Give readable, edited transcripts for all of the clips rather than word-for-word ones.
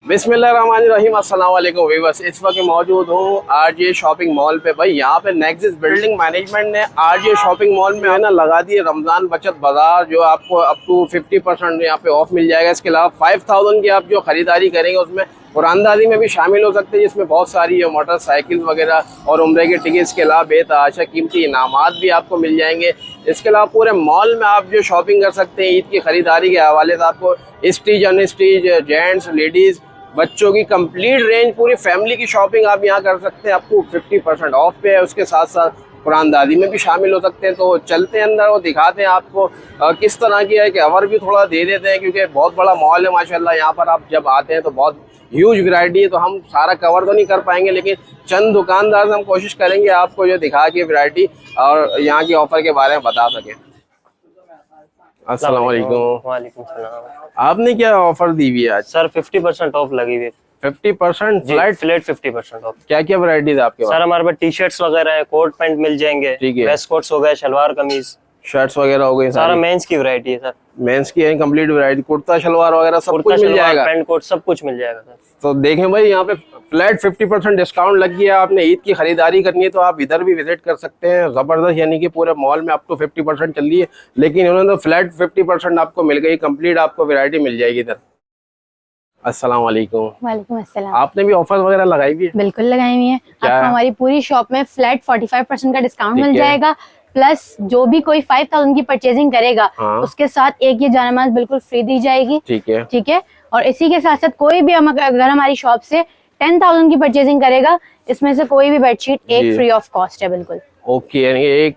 बिस्मिल्लाहिर्रहमानिर्रहीम, अस्सलाम वालेकुम व्यूअर्स। इस वक्त मौजूद हूँ आरजे शॉपिंग मॉल पे। भाई यहाँ पे नेक्सिस बिल्डिंग मैनेजमेंट ने आरजे शॉपिंग मॉल में है ना लगा दिए रमज़ान बचत बाजार, जो आपको अप टू 50% यहाँ पे ऑफ मिल जाएगा। इसके अलावा 5000 की आप जो खरीदारी करेंगे उसमें कुरानदाजी में भी शामिल हो सकते हैं, जिसमें बहुत सारी मोटरसाइकिल वगैरह और उम्रे के टिकट्स के अलावा बेतहाशा कीमती इनामात भी आपको मिल जाएंगे। इसके अलावा पूरे मॉल में आप जो शॉपिंग कर सकते हैं ईद की खरीदारी के हवाले से, आपको स्टीज अनस्टीज, जेंट्स लेडीज़ बच्चों की कंप्लीट रेंज, पूरी फैमिली की शॉपिंग आप यहाँ कर सकते हैं। आपको 50% ऑफ पे है। उसके साथ साथ कुरानदाजी में भी शामिल हो सकते हैं। तो चलते हैं अंदर और दिखाते हैं आपको किस तरह की है कि कवर भी थोड़ा दे देते हैं, क्योंकि बहुत बड़ा मॉल है माशाल्लाह। यहाँ पर आप जब आते हैं तो बहुत ह्यूज वैरायटी है, तो हम सारा कवर तो नहीं कर पाएंगे, लेकिन चंद दुकानदार से हम कोशिश करेंगे आपको जो दिखा के वैरायटी और यहाँ की ऑफर के बारे में बता सकें। अस्सलाम वालेकुम। वालेकुम सलाम। आपने क्या ऑफर दी हुई है आज? सर 50% ऑफ लगी हुई है। 50% फ्लैट 50% ऑफ। क्या क्या वैरायटीज आपके पास? सर हमारे पास टी शर्ट्स वगैरह है, कोट पैंट मिल जाएंगे, वेस्ट कोट्स हो गए, शलवार कमीज, शर्ट्स वगैरह हो गए, सारा मेंस की वैरायटी है सर। मेंस की है कंप्लीट वैरायटी, कुर्ता शलवार वगैरह सब कुछ मिल जाएगा, पैंट कोट सब कुछ मिल जाएगा सर। तो देखें भाई यहाँ पे फ्लैट 50% डिस्काउंट लग गया। आपने ईद की खरीदारी करनी है तो आप इधर भी विजिट कर सकते हैं। जबरदस्त, यानी कि पूरे मॉल में अप टू 50% चल रही है, लेकिन उन्होंने तो फ्लैट 50% आपको मिल गई, कंप्लीट आपको वैरायटी मिल जाएगी इधर। अस्सलाम वालेकुम। वालेकुम अस्सलाम। आपने भी ऑफर वगैरह लगाई हुई है? बिल्कुल लगाई हुई है। आपको हमारी पूरी शॉप में फ्लैट 45% का डिस्काउंट मिल जाएगा, प्लस जो भी कोई 5000 की परचेजिंग करेगा उसके साथ एक ये जानमाज बिल्कुल फ्री दी जाएगी। ठीक है। और इसी के साथ साथ कोई भी अगर हमारी शॉप से 10,000 की परचेजिंग करेगा, इसमें से कोई भी बेडशीट एक फ्री ऑफ कॉस्ट है। बिल्कुल ओके, यानी एक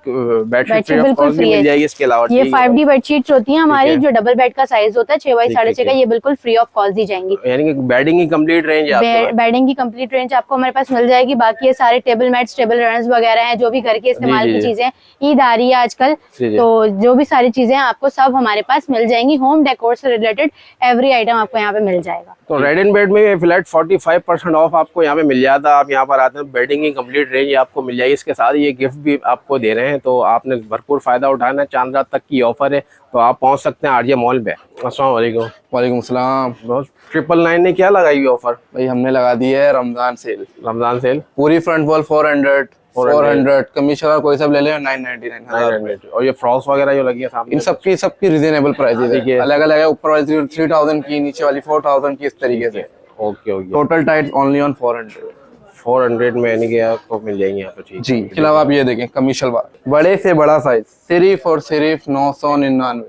बेडशीट बिल्कुल फ्री मिल जाएगी। इसके अलावा ये 5D बेडशीट्स होती हैं हमारी, जो डबल बेड का साइज होता है 6 बाई 6.5 का, ये बिल्कुल फ्री ऑफ कॉस्ट दी जाएंगी। यानी कि बेडिंग की कंप्लीट रेंज है, बेडिंग की कंप्लीट रेंज आपको हमारे पास मिल जाएगी। बाकी ये सारे टेबल मैट्स, टेबल रनर्स वगैरह हैं, जो भी घर के इस्तेमाल की चीजें, ईद आ रही है आजकल, तो जो भी सारी चीजें आपको सब हमारे पास मिल जाएंगी। होम डेकोर से रिलेटेड एवरी आइटम आपको यहाँ पे मिल जाएगा। तो रेड एंड बेड में फ्लैट 45% ऑफ आपको यहाँ पे मिल जाता है। आप यहाँ पर आते हैं, बेडिंग की कंप्लीट रेंज आपको मिल जाएगी। इसके साथ ये गिफ्ट भी आपको दे रहे हैं, तो आपने भरपूर फायदा उठाना है। चांद रात तक की ऑफर है, तो आप पहुँच सकते हैं आरजे मॉल पे। अस्सलाम वालेकुम। वालेकुम सलाम। 999 ने क्या लगाई हुई ऑफर? भाई हमने लगा दी है रमजान सेल। रमजान सेल पूरी फ्रंट वॉल 400 कमीज शलवार कोई सब ले ले 999। और ये फ्रॉक्स वगैरह जो लगी है सामने, इन सबकी रिजनेबल प्राइसेस है, अलग अलग है। ऊपर वाली 3000 की, नीचे वाली 4000 की, इस तरीके से। Okay. Total tight only on 400 में यानी कि आपको मिल जाएंगे यहाँ पे। जी। इसके अलावा आप ये देखें कमीज शलवार बड़े से बड़ा साइज सिर्फ और सिर्फ 999।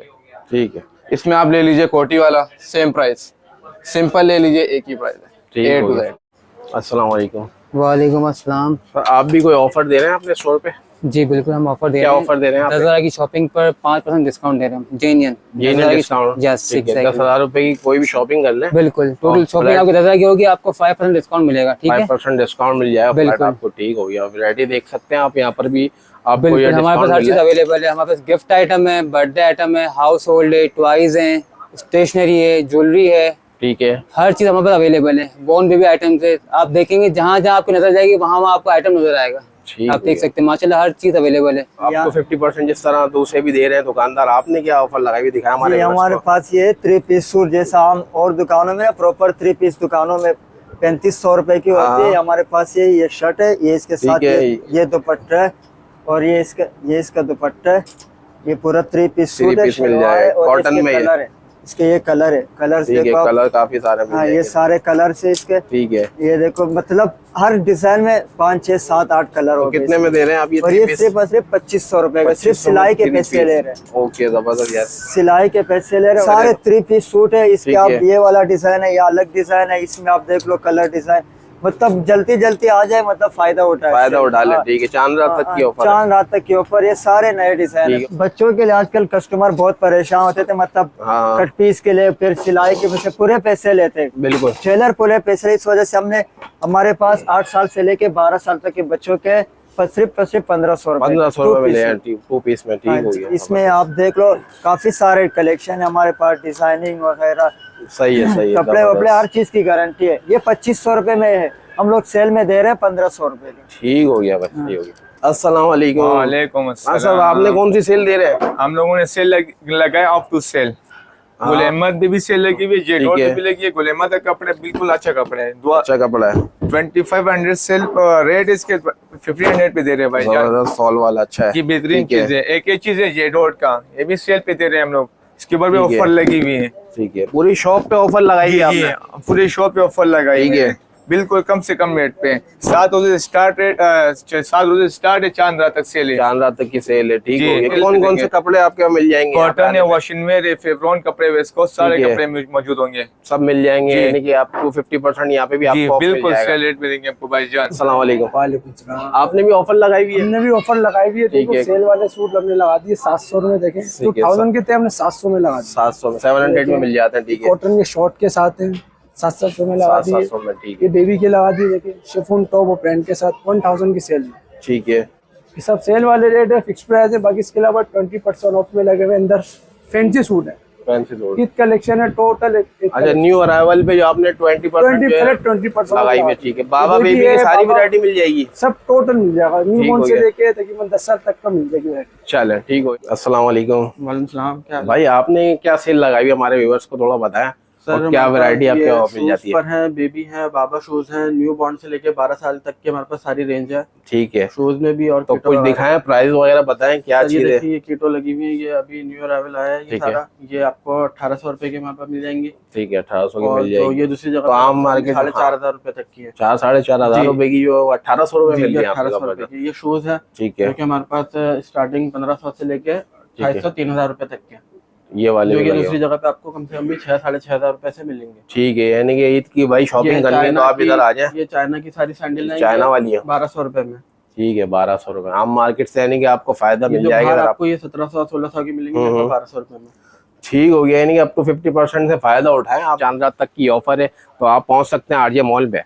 ठीक है। इसमें आप ले लीजिए कोटी वाला, सेम प्राइस। सिंपल ले लीजिए, एक ही प्राइस है, A to Z। अस्सलाम वालेकुम। वालेकुम अस्सलाम। आप भी कोई ऑफर दे रहे हैं अपने स्टोर पे? जी बिल्कुल, हम ऑफर दे रहे हैं। क्या ऑफर दे रहे हैं? 10,000 की शॉपिंग पर 5% डिस्काउंट दे रहे हैं। Genuine discount. 10,000 रुपए की कोई भी शॉपिंग कर लें, बिल्कुल टोटल शॉपिंग आपकी 10,000 की होगी, आपको 5% डिस्काउंट मिलेगा। ठीक है, 5% डिस्काउंट मिल जाएगा बिल्कुल आपको। ठीक हो गया। वैरायटी देख सकते हैं आप यहाँ पर भी। आप बिल्कुल हमारे पास हर चीज अवेलेबल है। हमारे पास गिफ्ट आइटम है, बर्थडे आइटम है, हाउस होल्ड है, टॉयज है, स्टेशनरी है, ज्वेलरी है। ठीक है, हर चीज हमारे पास अवेलेबल है। बोर्न बेबी आइटम से आप देखेंगे, जहाँ जहाँ आपको नजर जाएगी वहाँ वहाँ आपको आइटम नजर आएगा। आप देख सकते हैं माशाल्लाह हर चीज अवेलेबल है। आपको 50% जिस तरह दूसरे भी दे रहे हैं दुकानदार, आपने क्या ऑफर लगाई दिखाया हमारे पास ये 3 पीस सूट, जैसा हम और दुकानों में प्रॉपर 3 पीस दुकानों में 3500 रुपए की होती है, हमारे पास ये शर्ट है, ये इसके साथ ये दुपट्टा है, और ये इसका दुपट्टा है। ये पूरा 3 पीस सूट है, मिल जाए कॉटन में। कलर है इसके, ये कलर है, कलर देखो, कलर काफी सारे। हाँ, ये सारे कलर से इसके। ठीक है, ये देखो मतलब हर डिजाइन में 5, 6, 7, 8 कलर हो। कितने में दे रहे हैं आप ये? और ये सिर्फ 2500 रुपए का, सिर्फ सिलाई के पैसे ले रहे हैं। ओके, जबरदस्त यार, सिलाई के पैसे ले रहे हैं। सारे 3 पीस सूट है। इसके आप ये वाला डिजाइन है या अलग डिजाइन है, इसमें आप देख लो कलर डिजाइन, मतलब जल्दी आ जाए, मतलब फायदा उठा ले। ठीक है, चांद रात तक की ऑफर। चांद रात तक की ऑफर। ये सारे नए डिजाइन है। बच्चों के लिए आजकल कस्टमर बहुत परेशान होते थे, मतलब कट पीस के लिए, फिर सिलाई के पैसे, पूरे पैसे लेते। बिल्कुल, टेलर पूरे पैसे। इस वजह से हमने हमारे पास 8 साल से लेके 12 साल तक के बच्चों के सिर्फ 1500 रुपए 2 पीस में। ठीक हो गया। इसमें आप देख लो काफी सारे कलेक्शन है हमारे पास, डिजाइनिंग वगैरह। सही है। कपड़े वपड़े हर चीज की गारंटी है। ये 2500 रुपए में है, हम लोग सेल में दे रहे हैं 1500 रुपए की। ठीक हो गया बस, ठीक हो गया। अस्सलाम वालेकुम। वालेकुम अस्सलाम। आपने कौन सी सेल दे रहे हैं? हम लोगों ने सेल लगाया of to cell. Gul Ahmed भी सेल लगी हुई है, जेडोर भी लगी है। गुल अहमद का कपड़ा बिल्कुल अच्छा कपड़ा है, अच्छा कपड़ा है। 2500 सेल रेट इसके 1500 पे दे रहे हैं भाई। जबरदस्त फॉल वाला अच्छा है, ये बेहतरीन चीज है। एक ही चीज है जेडोर का, ये भी सेल पे दे रहे हैं हम लोग, इसके ऊपर भी ऑफर लगी हुई है। ठीक है, पूरी शॉप पे ऑफर लगाई है आपने? पूरी शॉप पे ऑफर लगाई है, बिल्कुल कम से कम रेट पे। 7 रोजे स्टार्ट रेट, 7 रोजे स्टार्ट है, चांद रात तक सेल है। चांद रात तक की सेल है। ठीक जी, है, कौन कौन से कपड़े आपके मिल जाएंगे? कॉटन है, वॉशिंग वेयर है, फेब्रॉन कपड़े, वेस्को, सारे कपड़े मौजूद होंगे, सब मिल जाएंगे। यानी कि आपको 50% यहाँ पे भी आपको बिल्कुल सेल रेट पे देंगे आपको भाईजान। अस्सलाम वालेकुम। वालेकुम सलाम। आपने भी ऑफर लगाई हुई है? हमने भी ऑफर लगाई हुई है। देखो सेल वाले सूट हमने लगा दिए 700 में, देखें 2000 के थे, हमने 700 में लगा दिए। 700 में 700 में मिल जाते हैं। ठीक है, कॉटन के शॉर्ट के साथ हैं, 700 में लगा दिए। 700 में। ठीक है, ये बेबी के लगा दिए, देखिए शिफॉन टॉप और पैंट के साथ 1000 की सेल में। ठीक है, ये सब सेल वाले रेट है, फिक्स प्राइस है। बाकी इसके अलावा 20% ऑफ में लगे हुए अंदर फैंसी सूट है, फैंसी सूट ईद कलेक्शन है टोटल। अच्छा, न्यू अराइवल पे जो आपने 20% लगाई हुई है। ठीक है, बाबा बेबी की सारी वैरायटी मिल जाएगी, सब टोटल मिल जाएगा, न्यू बॉर्न से लेके तकरीबन 10 साल तक का मिल जाएगी। चले ठीक हो। अस्सलाम वालेकुम। वालेकुम सलाम। क्या भाई आपने क्या सेल लगाई हुई है, हमारे व्यूअर्स को थोड़ा बताएं। सर, क्या वैरायटी आपके वहाँ मिल जाती है? पर है, बेबी है, बाबा शूज है, न्यू बॉर्न से लेके 12 साल तक के हमारे पास सारी रेंज है। ठीक है, शूज में भी। और तो कुछ दिखाएं, प्राइस वगैरह बताएं क्या चीज है? ये कीटो लगी हुई है, ये अभी न्यू अराइवल आया है, ये सारा। ये आपको 1800 रुपए के हमारे पास मिल जाएंगे। ठीक है, 1800 की मिल तो जाएगी। ये दूसरी जगह तो आम मार्केट 4500 रुपए तक की है। 4-4.5 रुपए की जो 1800 रुपए मिल रही है 1800 रुपए की ये शूज है। ठीक है, क्योंकि हमारे पास स्टार्टिंग 1500 से लेके 2500-3000 रुपए तक के, ये वाले जो दूसरी जगह पे आपको कम से कम भी 6-6500 रुपए से मिलेंगे। ठीक है, यानी कि ईद की भाई शॉपिंग करनी है तो आप इधर आ जाए। ये चाइना की सारी सैंडल चाइना वाली है 1200 रुपए में। ठीक है, 1200 रुपए आम मार्केट से, यानी कि आपको फायदा मिल जाएगा। अगर आपको ये 1700-1600 की मिलेंगे, 1200 रुपए में। ठीक हो गया, यानी कि अप टू 50% से फायदा उठाएं आप। चांद रात तक की ऑफर है, तो आप पहुंच सकते हैं आरजे मॉल पे।